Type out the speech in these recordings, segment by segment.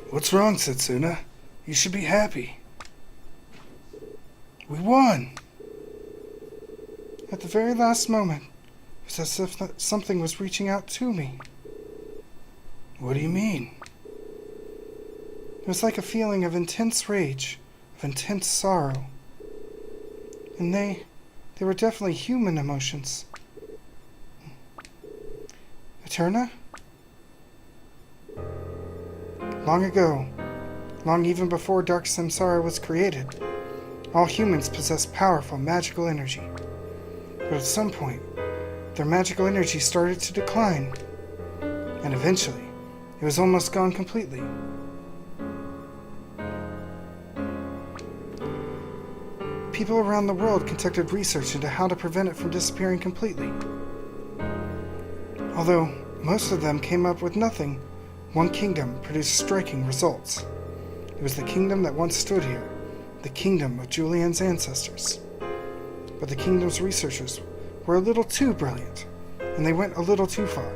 What's wrong, Setsuna? You should be happy. We won! At the very last moment, it was as if something was reaching out to me. What do you mean? It was like a feeling of intense rage, of intense sorrow. And they were definitely human emotions. Eterna? Long ago, long even before Dark Samsara was created, all humans possessed powerful magical energy. But at some point, their magical energy started to decline, and eventually, it was almost gone completely. People around the world conducted research into how to prevent it from disappearing completely. Although most of them came up with nothing, one kingdom produced striking results. It was the kingdom that once stood here, the kingdom of Julian's ancestors. But the kingdom's researchers were a little too brilliant, and they went a little too far.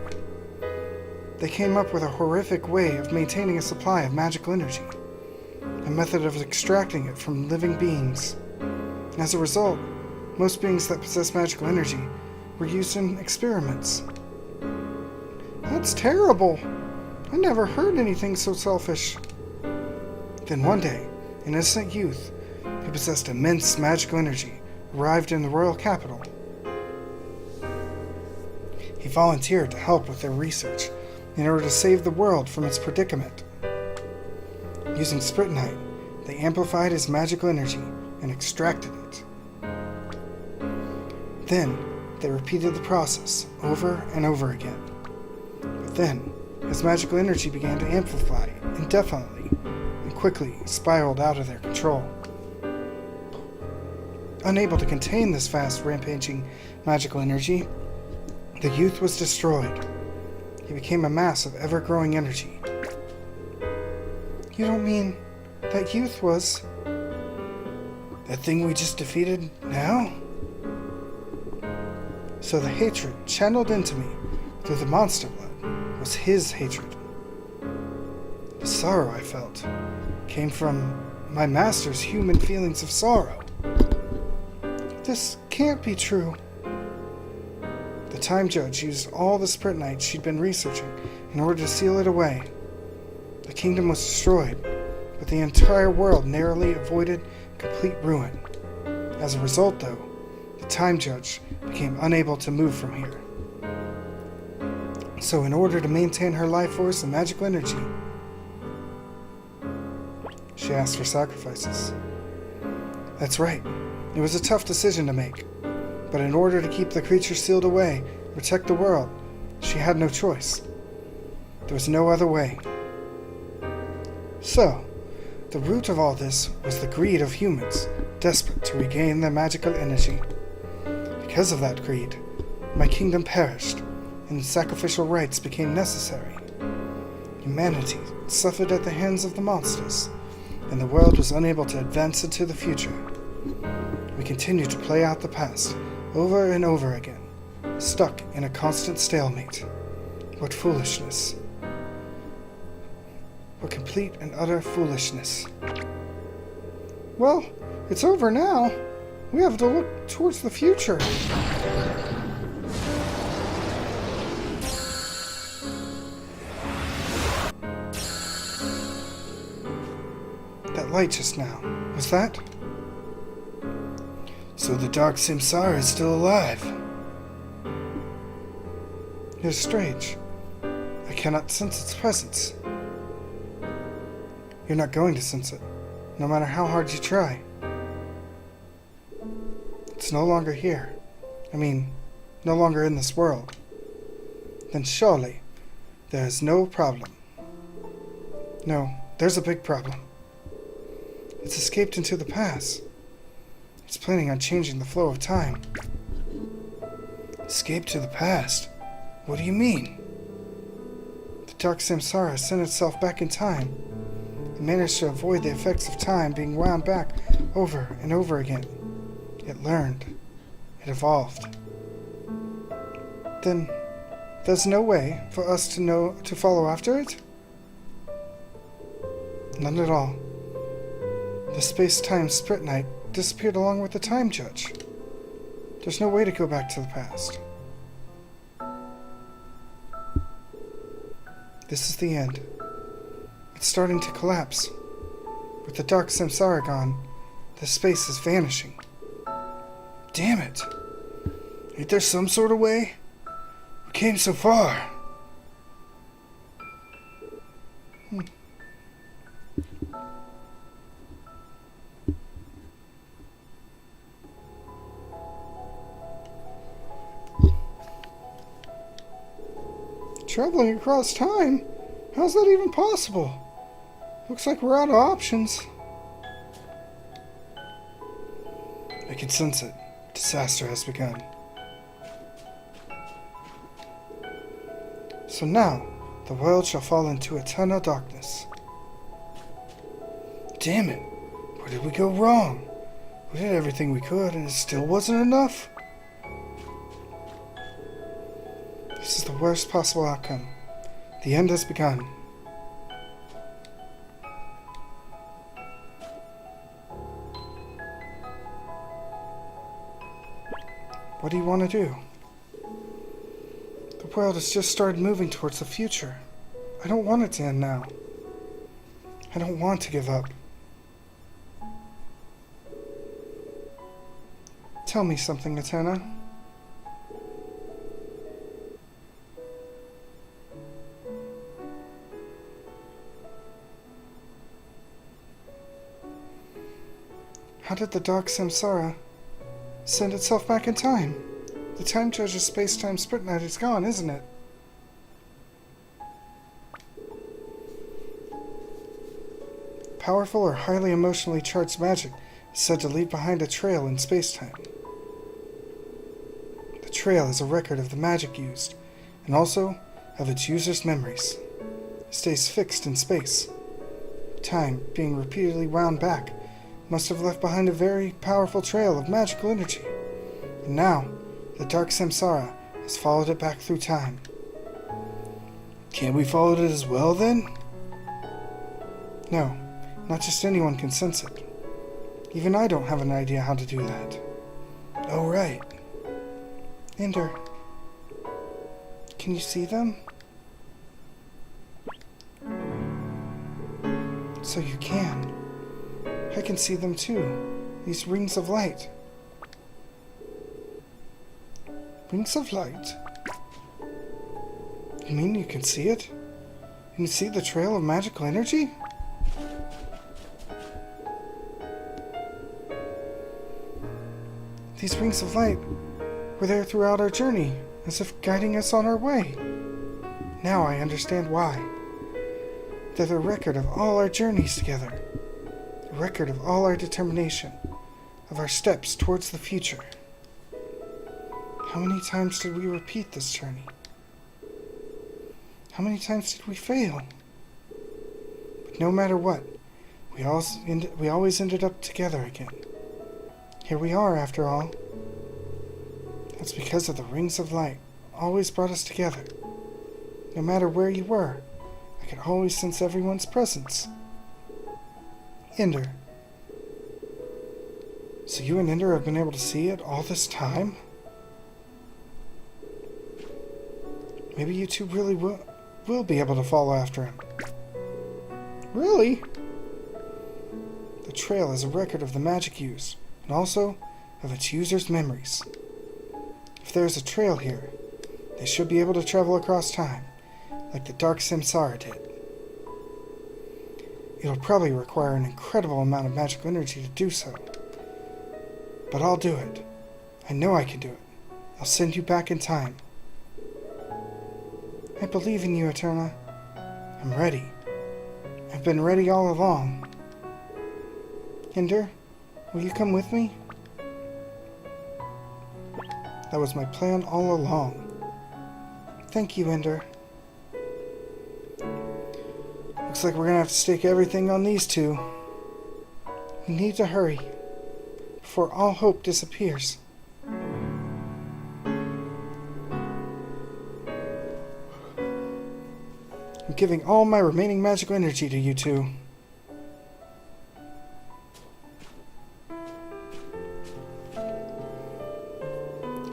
They came up with a horrific way of maintaining a supply of magical energy, a method of extracting it from living beings. As a result, most beings that possess magical energy were used in experiments. That's terrible! I never heard anything so selfish. Then one day, an innocent youth who possessed immense magical energy arrived in the royal capital. He volunteered to help with their research in order to save the world from its predicament. Using Spritnite, they amplified his magical energy and extracted it. Then, they repeated the process over and over again. But then, his magical energy began to amplify indefinitely and quickly spiraled out of their control. Unable to contain this fast, rampaging magical energy, the youth was destroyed. He became a mass of ever-growing energy. You don't mean that youth was... that thing we just defeated now? So the hatred channeled into me through the monster blood was his hatred. The sorrow I felt came from my master's human feelings of sorrow. This can't be true. The Time Judge used all the Spritnite she'd been researching in order to seal it away. The kingdom was destroyed, but the entire world narrowly avoided complete ruin. As a result, though, the Time Judge became unable to move from here. So in order to maintain her life force and magical energy, she asked for sacrifices. That's right. It was a tough decision to make. But in order to keep the creature sealed away and protect the world, she had no choice. There was no other way. So, the root of all this was the greed of humans, desperate to regain their magical energy. Because of that greed, my kingdom perished, and sacrificial rites became necessary. Humanity suffered at the hands of the monsters, and the world was unable to advance into the future. We continued to play out the past, over and over again, stuck in a constant stalemate. What foolishness. What complete and utter foolishness. Well, it's over now. We have to look towards the future. That light just now, was that? So the Dark Samsara is still alive. It is strange. I cannot sense its presence. You're not going to sense it, no matter how hard you try. It's no longer here. I mean, no longer in this world. Then surely, there is no problem. No, there's a big problem. It's escaped into the past. It's planning on changing the flow of time. Escape to the past? What do you mean? The Dark Samsara sent itself back in time and managed to avoid the effects of time being wound back over and over again. It learned. It evolved. Then, there's no way for us to follow after it? None at all. The space-time split knight disappeared along with the time judge. There's no way to go back to the past. This is the end. It's starting to collapse. With the dark samsara gone, the space is vanishing. Damn it! Ain't there some sort of way? We came so far. Traveling across time? How's that even possible? Looks like we're out of options. I can sense it. Disaster has begun. So now, the world shall fall into eternal darkness. Damn it! Where did we go wrong? We did everything we could and it still wasn't enough? This is the worst possible outcome. The end has begun. What do you want to do? The world has just started moving towards the future. I don't want it to end now. I don't want to give up. Tell me something, Atena. How did the dark samsara send itself back in time? The time judge's space-time split knight is gone, isn't it? Powerful or highly emotionally charged magic is said to leave behind a trail in space-time. The trail is a record of the magic used, and also of its user's memories. It stays fixed in space. Time, being repeatedly wound back, must have left behind a very powerful trail of magical energy. And now, the dark samsara has followed it back through time. Can't we follow it as well, then? No, not just anyone can sense it. Even I don't have an idea how to do that. Oh, right. Ender, can you see them? So you can. I can see them too. These rings of light. Rings of light? You mean you can see it? You can see the trail of magical energy? These rings of light were there throughout our journey, as if guiding us on our way. Now I understand why. They're a record of all our journeys together. A record of all our determination, of our steps towards the future. How many times did we repeat this journey? How many times did we fail? But no matter what, we always ended up together again. Here we are, after all. That's because of the rings of light always brought us together. No matter where you were, I could always sense everyone's presence. Ender. So you and Ender have been able to see it all this time? Maybe you two really will be able to follow after him. Really? The trail is a record of the magic used, and also of its user's memories. If there is a trail here, they should be able to travel across time, like the dark samsara did. It'll probably require an incredible amount of magical energy to do so. But I'll do it. I know I can do it. I'll send you back in time. I believe in you, Eterna. I'm ready. I've been ready all along. Ender, will you come with me? That was my plan all along. Thank you, Ender. Looks like we're gonna have to stake everything on these two. We need to hurry, before all hope disappears. I'm giving all my remaining magical energy to you two.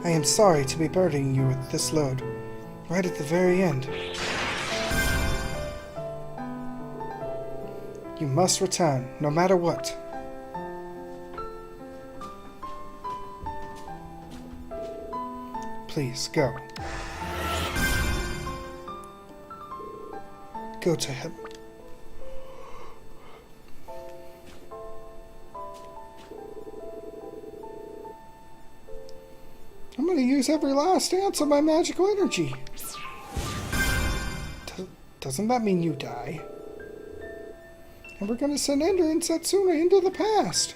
I am sorry to be burdening you with this load, right at the very end. You must return, no matter what. Please, go. Go to him. I'm going to use every last ounce of my magical energy. Doesn't that mean you die? And we're going to send Ender and Setsuna into the past.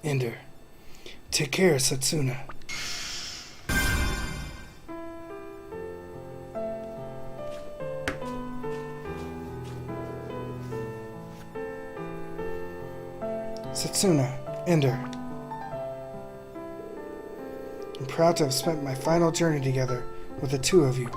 Ender, take care, Setsuna. Setsuna, Ender. I'm proud to have spent my final journey together with the two of you.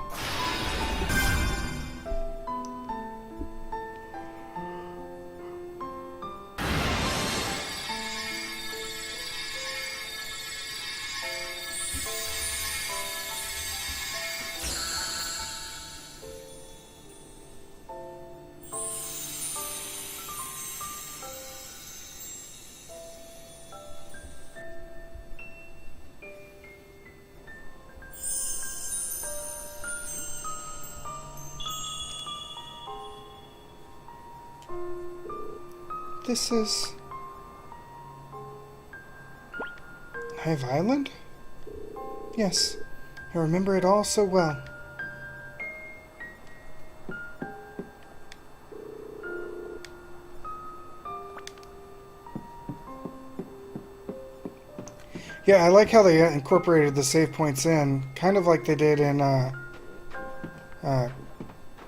This is... Hive Island? Yes, I remember it all so well. Yeah, I like how they incorporated the save points in, kind of like they did in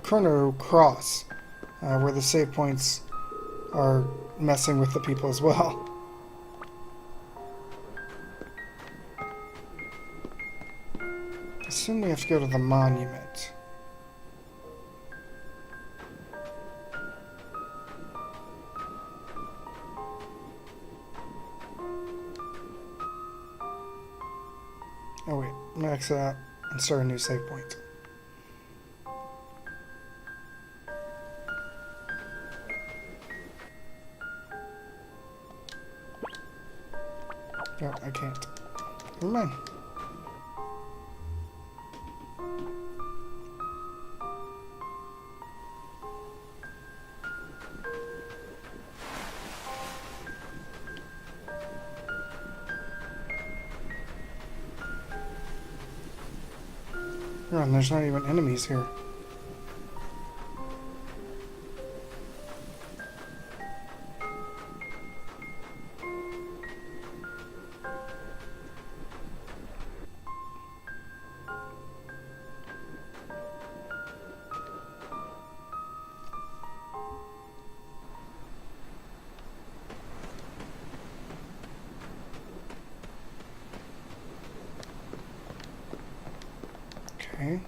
Chrono Cross, where the save points are messing with the people as well. I assume we have to go to the monument. Oh wait, max out and start a new save point. No, I can't. Never mind. Oh, and there's not even enemies here. Okay.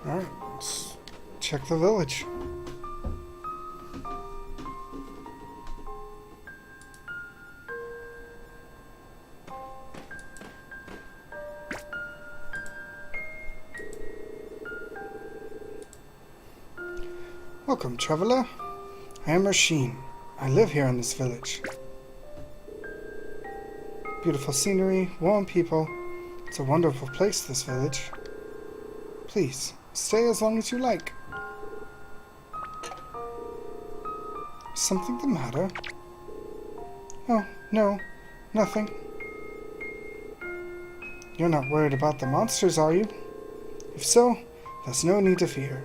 Alright, let's check the village. Welcome, traveler. I am Rasheen. I live here in this village. Beautiful scenery, warm people. It's a wonderful place, this village. Please, stay as long as you like. Something the matter? Oh, no, nothing. You're not worried about the monsters, are you? If so, there's no need to fear.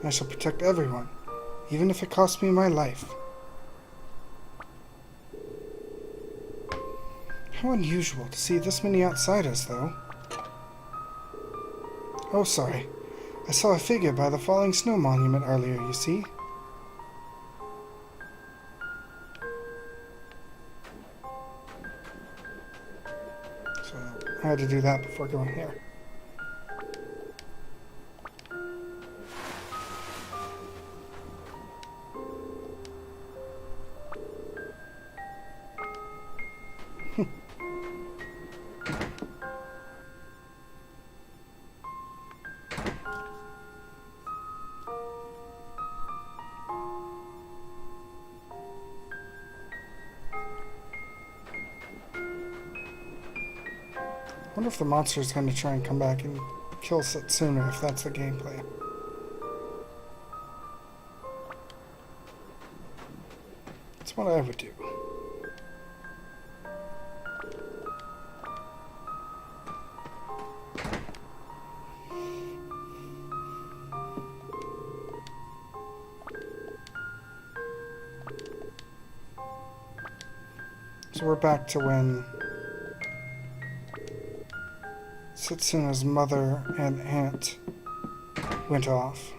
I shall protect everyone, even if it costs me my life. How unusual to see this many outsiders, though. Oh, sorry. I saw a figure by the falling snow monument earlier, you see? So, I had to do that before going here. I wonder if the monster is going to try and come back and kill Setsuna, if that's the gameplay. That's what I would do. So we're back to when Setsuna's mother and aunt went off.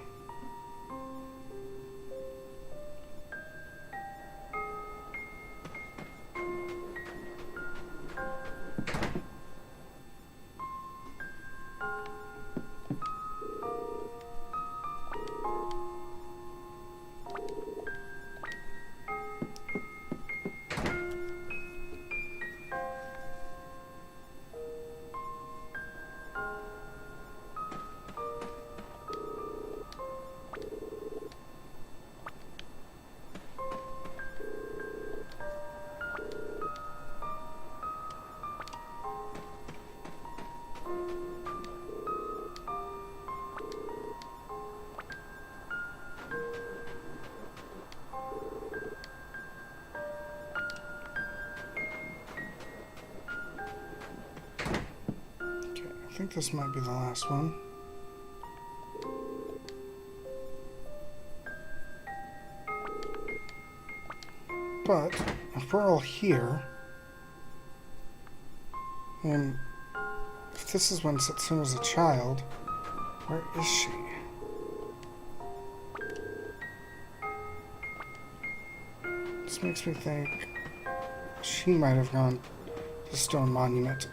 I think this might be the last one. But if we're all here, and if this is when Setsuna's a child, where is she? This makes me think she might have gone to the stone monument.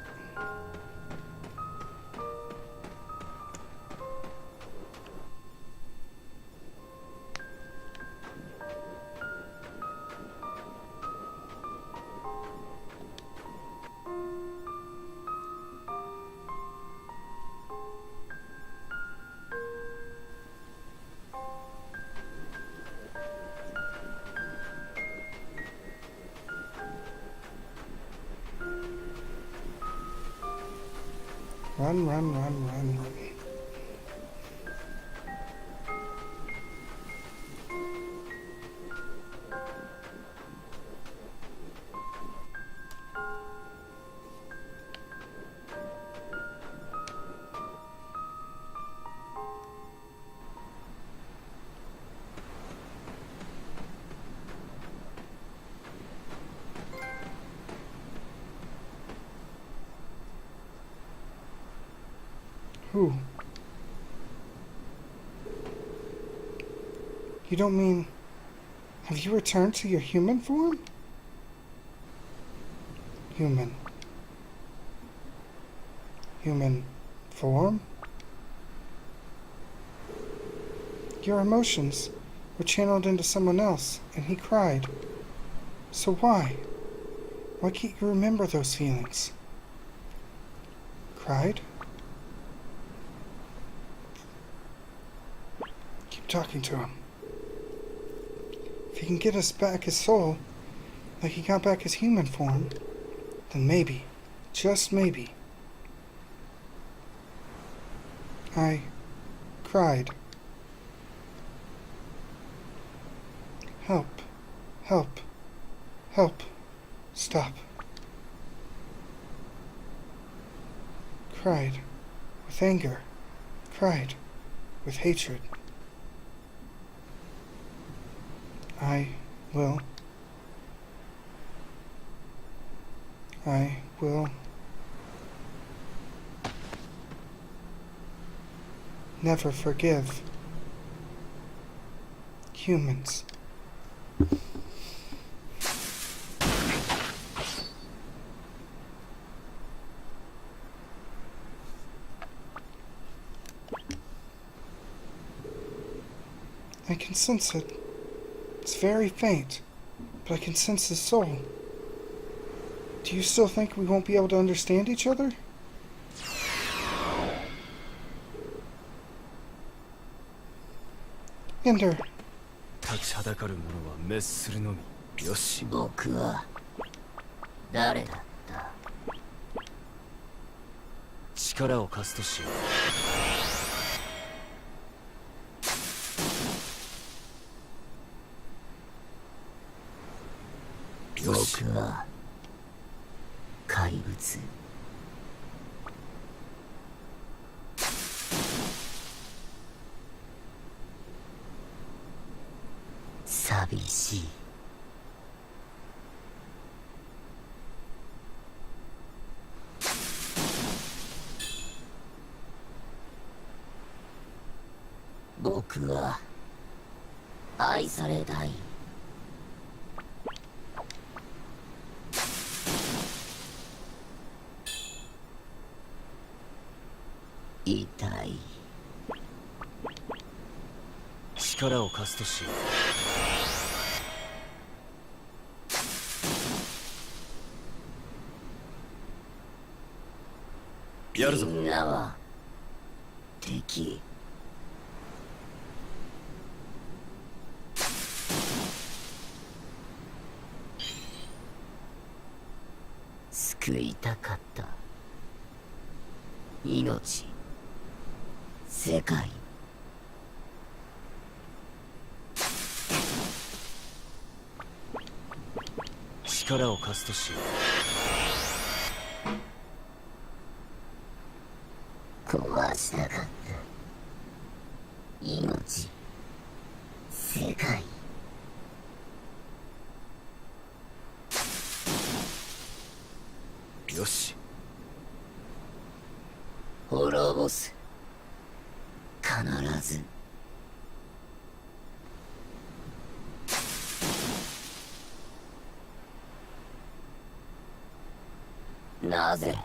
Run, run, run, run, run. Who? You don't mean... Have you returned to your human form? Human. Human form? Your emotions were channeled into someone else, and he cried. So why? Why can't you remember those feelings? Cried? Talking to him. If he can get us back his soul, like he got back his human form, then maybe, just maybe, I cried. Help. Help. Help. Stop. Cried with anger. Cried with hatred. I will never forgive humans. I can sense it. It's very faint, but I can sense his soul. Do you still think we won't be able to understand each other? Ender. 立ちはだかる者は滅するのみ。よし。僕は誰だった？力を貸すとしよう。僕は怪物。寂しい。僕は愛されたい。痛い。力を貸すとしよう。やるぞ。みんなは敵。救いたかった。命、世界。力を貸すとしよ壊したかった。命、世界。う。よし。滅ぼす。必ず。なぜ？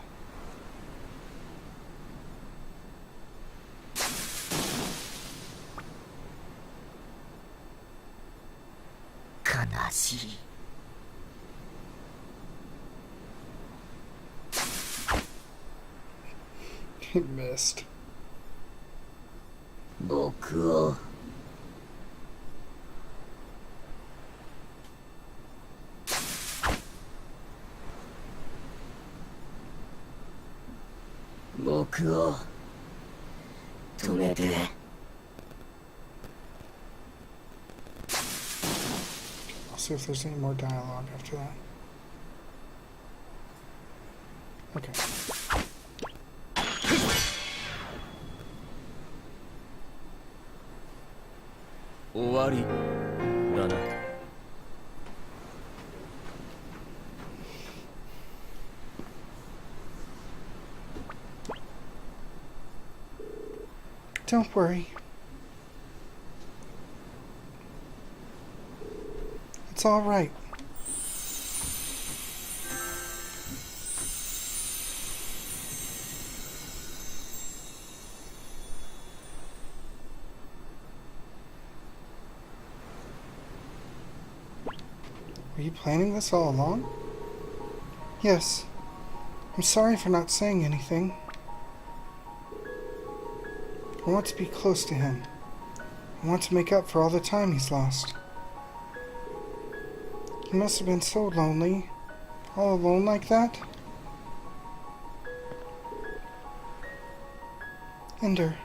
悲しい。He missed. 僕を止めて。I'll see if there's any more dialogue after that. Okay. 終わりだな。Don't worry. It's all right. Were you planning this all along? Yes. I'm sorry for not saying anything. I want to be close to him. I want to make up for all the time he's lost. He must have been so lonely. All alone like that. Ender.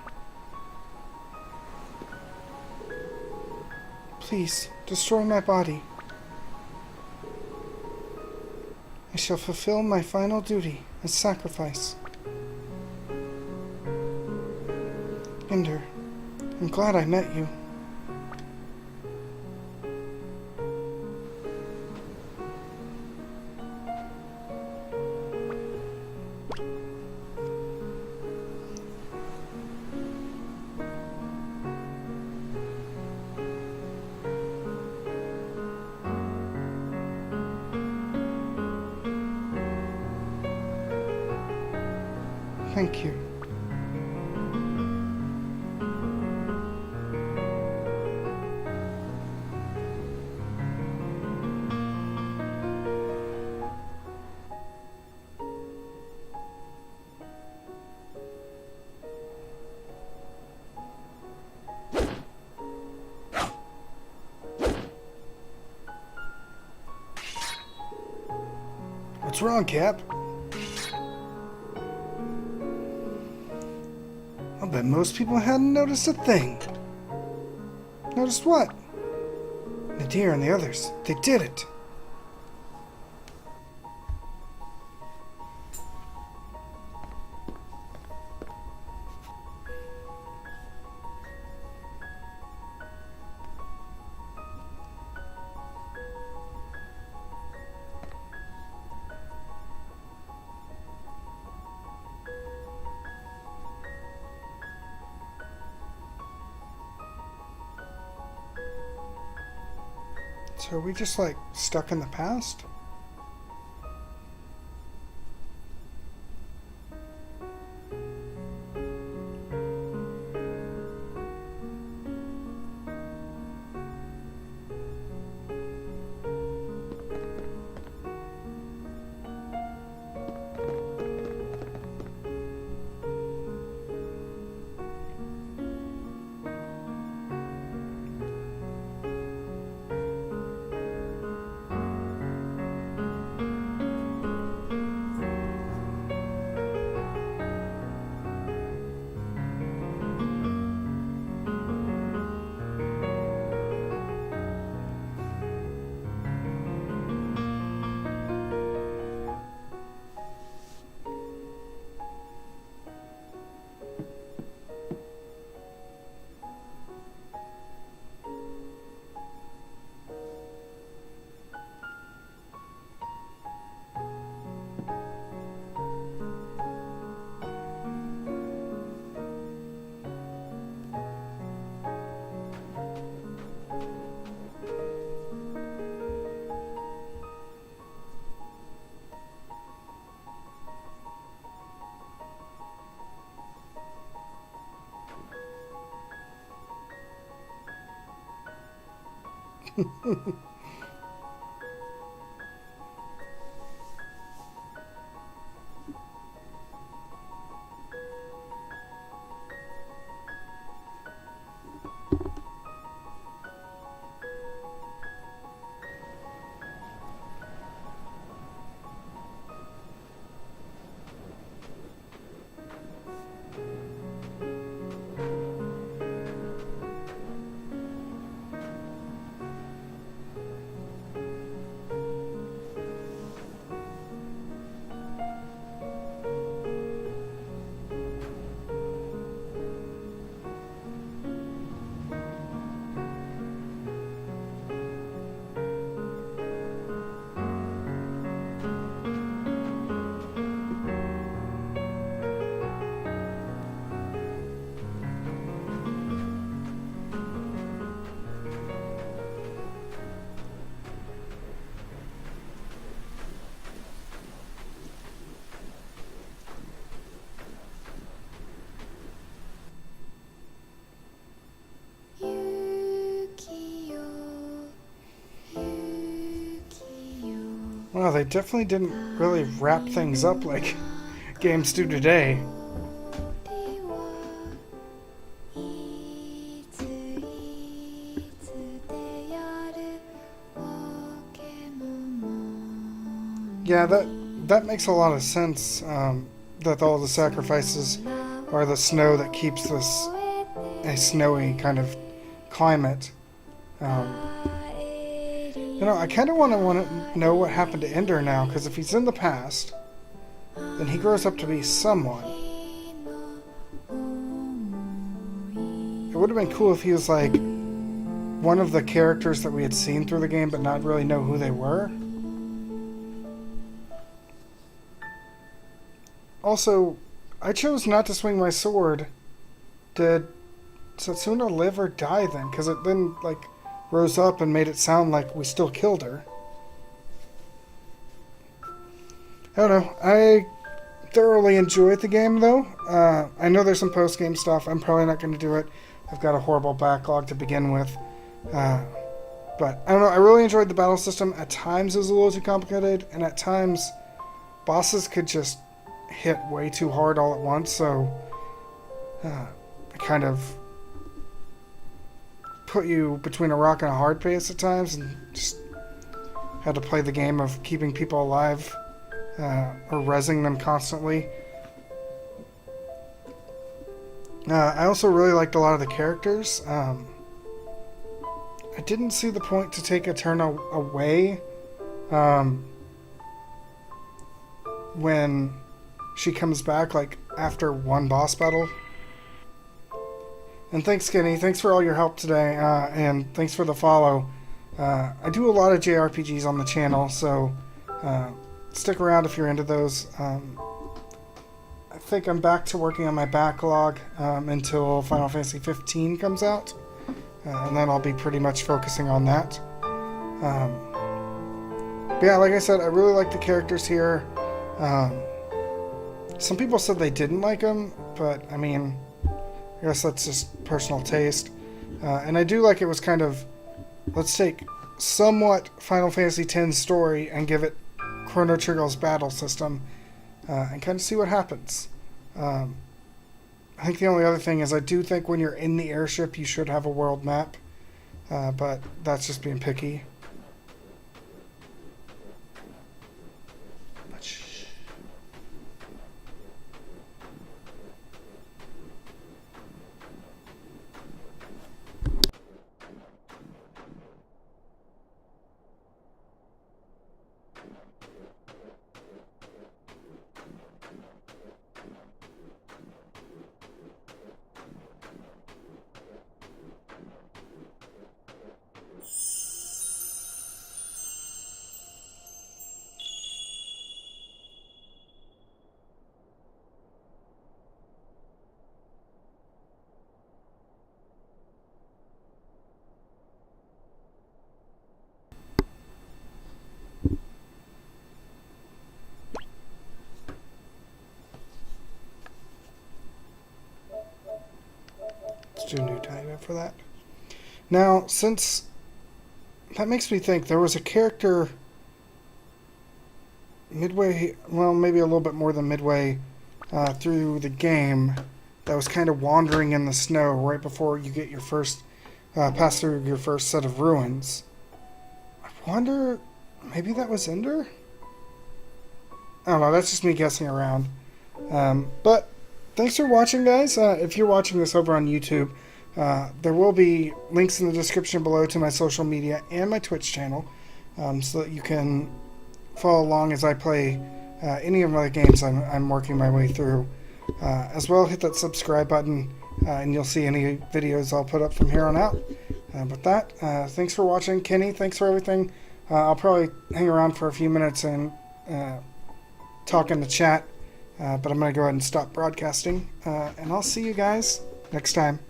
Please, destroy my body. I shall fulfill my final duty as sacrifice. Hinder, I'm glad I met you. Thank you. What's wrong, Cap? I bet most people hadn't noticed a thing. Noticed what? Nadir and the others, they did it. So are we just like stuck in the past? Well, they definitely didn't really wrap things up like games do today. Yeah, that makes a lot of sense, that all the sacrifices are the snow that keeps this a snowy kind of climate. You know, I kind of want to know what happened to Ender now, because if he's in the past, then he grows up to be someone. It would have been cool if he was like one of the characters that we had seen through the game but not really know who they were. Also, I chose not to swing my sword. Did Setsuna live or die then? Because it then, like, rose up and made it sound like we still killed her. I don't know. I thoroughly enjoyed the game, though. I know there's some post-game stuff. I'm probably not going to do it. I've got a horrible backlog to begin with. But, I don't know. I really enjoyed the battle system. At times it was a little too complicated, and at times bosses could just hit way too hard all at once, so I kind of put you between a rock and a hard place at times, and just had to play the game of keeping people alive or rezzing them constantly. I also really liked a lot of the characters. I didn't see the point to take a turn away when she comes back, like, after one boss battle. And thanks, Skinny. Thanks for all your help today, and thanks for the follow. I do a lot of JRPGs on the channel, so stick around if you're into those. I think I'm back to working on my backlog until Final Fantasy 15 comes out, and then I'll be pretty much focusing on that. But yeah, like I said, I really like the characters here. Some people said they didn't like them, but I mean, I guess that's just personal taste. And I do like it was kind of, let's take somewhat Final Fantasy X story and give it Chrono Trigger's battle system and kind of see what happens. I think the only other thing is I do think when you're in the airship you should have a world map, but that's just being picky. Let's do a new timer for that. Now, since that makes me think, there was a character midway, well, maybe a little bit more than midway through the game that was kind of wandering in the snow right before you get your first, pass through your first set of ruins. I wonder, maybe that was Ender? I don't know, that's just me guessing around. But thanks for watching, guys. If you're watching this over on YouTube, there will be links in the description below to my social media and my Twitch channel, so that you can follow along as I play any of my games I'm working my way through. As well, hit that subscribe button, and you'll see any videos I'll put up from here on out. With that, thanks for watching. Kenny, thanks for everything. I'll probably hang around for a few minutes and talk in the chat. But I'm going to go ahead and stop broadcasting, and I'll see you guys next time.